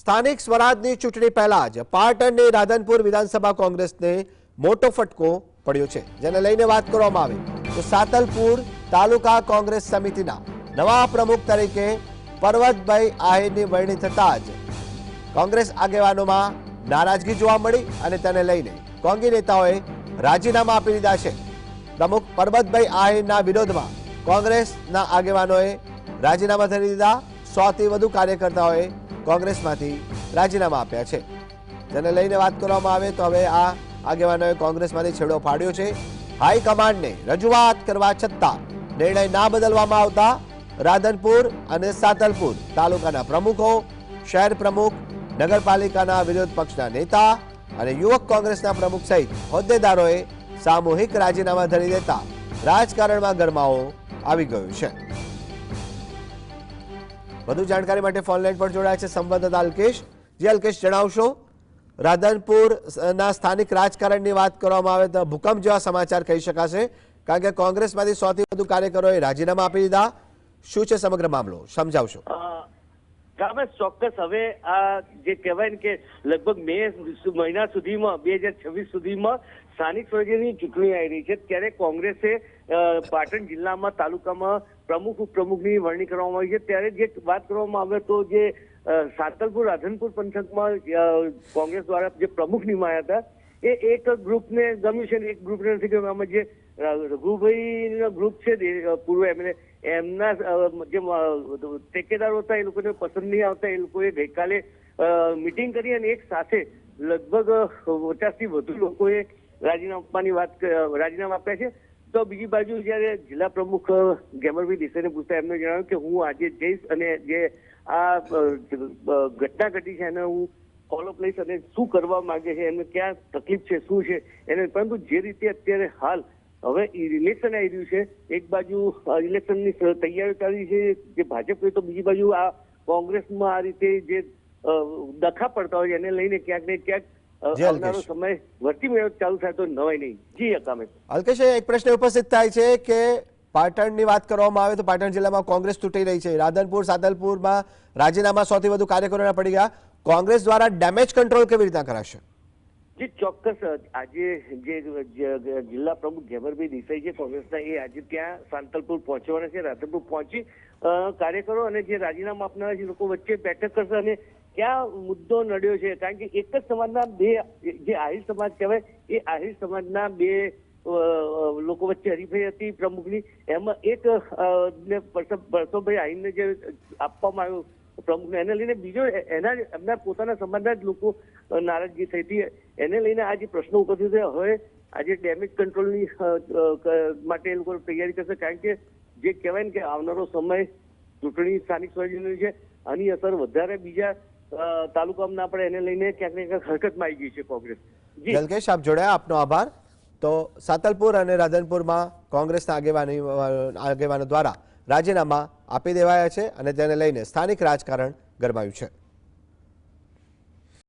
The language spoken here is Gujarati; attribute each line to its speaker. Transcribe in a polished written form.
Speaker 1: સ્થાનિક સ્વરાજની ચૂંટણી પહેલા જ પાટણની રાધનપુર વિધાનસભા કોંગ્રેસને મોટો ફટકો પડ્યો છે, જેને લઈને વાત કરવામાં આવે તો સાતલપુર તાલુકા કોંગ્રેસ સમિતિના નવા પ્રમુખ તરીકે પરબતભાઈ આહિરની વરણી થતા જ કોંગ્રેસ આગેવાનોમાં નારાજગી જોવા મળી અને તેને લઈને કોંગી નેતાઓએ રાજીનામા આપી દીધા છે। પ્રમુખ પરબતભાઈ આહિરના વિરોધમાં કોંગ્રેસના આગેવાનોએ રાજીનામા કરી દીધા। 100 થી વધુ કાર્યકર્તાઓએ કોંગ્રેસમાંથી રાજીનામા આપ્યા છે, જેને લઈને વાત કરવામાં આવે તો હવે આ આગેવાનોએ કોંગ્રેસમાંથી છેડો ફાડ્યો છે। હાઈકમાન્ડને રજૂઆત કરવા છતાં નિર્ણય ના બદલવામાં આવતા રાધનપુર અને સાતલપુર તાલુકાના પ્રમુખો, શહેર પ્રમુખ, નગરપાલિકાના વિરોધ પક્ષના નેતા અને યુવક કોંગ્રેસના પ્રમુખ સહિત હોદ્દેદારોએ સામૂહિક રાજીનામા ધરી દેતા રાજકારણમાં ગરમાવો આવી ગયો છે। વધુ જાણકારી માટે ફોનલાઈન પર જોડાયા છે સંવાદદાતા અલ્કેશ। જે અલ્કેશ, જણાવશો, રાધનપુરના સ્થાનિક રાજકારણની વાત કરવામાં આવે તો ભૂકંપ જેવા સમાચાર કહી શકાશે, કારણ કે કોંગ્રેસમાંથી 100 થી વધુ કાર્યકરોએ રાજીનામા આપી દીધા। શું છે સમગ્ર મામલો, સમજાવશો?
Speaker 2: ચોક્કસ હવે આ જે કહેવાય ને કે લગભગ મે મહિના સુધીમાં 2026 સુધીમાં સ્થાનિક સ્વરાજ્યની ચૂંટણી આવી રહી છે, ત્યારે કોંગ્રેસે પાટણ જિલ્લામાં તાલુકામાં પ્રમુખ ઉપપ્રમુખની વરણી કરવામાં આવી છે। ત્યારે જે વાત કરવામાં આવે તો જે સાતલપુર રાધનપુર પંથકમાં કોંગ્રેસ દ્વારા જે પ્રમુખ નિમાયા હતા એ એક ગ્રુપને ગમ્યું છે અને એક ગ્રુપને નથી ગમ્યું। આમાં જે રઘુભાઈનો ગ્રુપ છે પૂર્વ એમએલએ, એમના જે ટેકેદારો હતા એ લોકોને પસંદ નહીં આવતા એ લોકોએ ગઈકાલે મિટિંગ કરી અને એક સાથે લગભગ 50 થી વધુ લોકોએ રાજીનામા આપ્યા છે। તો બીજી બાજુ જયારે જિલ્લા પ્રમુખ ગેમરભાઈ દેસાઈને પૂછતા એમને જણાવ્યું કે હું આજે જઈશ અને જે આ ઘટના ઘટી છે એને હું ફોલોઅપ લઈશ અને શું કરવા માંગે છે, એમને ક્યાં તકલીફ છે, શું છે એને। પરંતુ જે રીતે અત્યારે હાલ હવે ઇલેક્શન આવી રહ્યું છે, એક બાજુ ઇલેક્શનની તૈયારી ચાલી છે જે ભાજપ, તો બીજી બાજુ આ કોંગ્રેસમાં આ રીતે જે ડખા પડતા હોય એને લઈને ક્યાંક ને ક્યાંક આવનારો સમય વર્તી મેળવ ચાલુ થાય તો નવાય નહીં। જી અકામે
Speaker 1: અલ્કેશ, એક પ્રશ્ન ઉપસ્થિત થાય છે કે પાટણની વાત કરવામાં આવે તો પાટણ જિલ્લામાં કોંગ્રેસ તૂટી રહી છે। રાધનપુર, સાતલપુરમાં રાજીનામા 100 થી વધુ કાર્યકરોના પડી ગયા। કોંગ્રેસ દ્વારા ડેમેજ કંટ્રોલ કેવી રીતના કરાશે?
Speaker 2: જી ચોક્કસ, આજે જે જિલ્લા પ્રમુખ ગેમરભાઈ દેસાઈ છે કોંગ્રેસના, એ આજે ત્યાં સાંતલપુર પહોંચવાના છે। રાધનપુર પહોંચી કાર્યકરો અને જે રાજીનામા આપનારા છે લોકો વચ્ચે બેઠક કરશે અને ક્યાં મુદ્દો નડ્યો છે, કારણ કે એક જ સમાજના બે, જે આહિર સમાજ કહેવાય એ આહિર સમાજના બે લોકો વચ્ચે હરીફાઈ હતી પ્રમુખની। એમાં એક પરસોભાઈ આહિરને જે આપવામાં આવ્યું પ્રમુખને, એને લઈને બીજો એમના પોતાના સમાજના જ લોકો નારાજગી થઈ હતી, એને લઈને આ જે પ્રશ્નો ઉપસ્થિત થયા। હવે આજે ડેમેજ કંટ્રોલની માટે એ લોકો તૈયારી કરશે, કારણ કે જે કહેવાય ને કે આવનારો સમય ચૂંટણી સ્થાનિક સ્વરાજ્યની છે, આની અસર વધારે બીજા તાલુકામાં ના પડે એને લઈને ક્યાંક ને ક્યાંક હરકતમાં આવી ગઈ છે કોંગ્રેસ।
Speaker 1: જલકેશ, આપ જોડાયા, આપનો આભાર। તો સાતલપુર અને રાધનપુરમાં કોંગ્રેસના આગેવાનો દ્વારા રાજીનામા આપી દેવાયા છે અને તેને લઈને સ્થાનિક રાજકારણ ગરમાયું છે।